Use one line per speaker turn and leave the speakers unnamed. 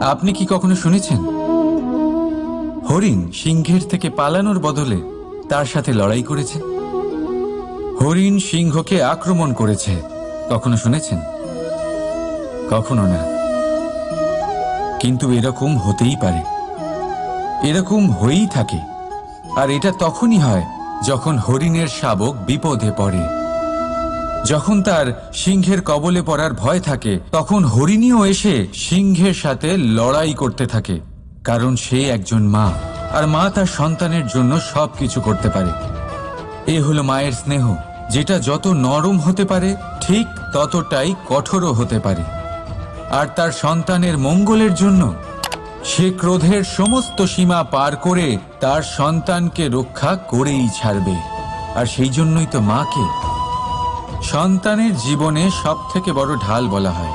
আপনি কি কখনো শুনেছেন হরিণ সিংহের থেকে পালানোর বদলে তার সাথে লড়াই করেছে? হরিণ সিংহকে আক্রমণ করেছে, কখনো শুনেছেন? কখনো না। কিন্তু এরকম হতেই পারে, এরকম হয়েই থাকে। আর এটা তখনই হয় যখন হরিণের শাবক বিপদে পড়ে। যখন তার সিংহের কবলে পড়ার ভয় থাকে, তখন হরিণীও এসে সিংহের সাথে লড়াই করতে থাকে। কারণ সে একজন মা, আর মা তার সন্তানের জন্য সবকিছু করতে পারে। এ হলো মায়ের স্নেহ, যেটা যত নরম হতে পারে ঠিক ততটাই কঠোরও হতে পারে। আর তার সন্তানের মঙ্গলের জন্য সে ক্রোধের সমস্ত সীমা পার করে তার সন্তানকে রক্ষা করেই ছাড়বে। আর সেই জন্যই তো মাকে সন্তানের জীবনে সবথেকে বড় ঢাল বলা হয়।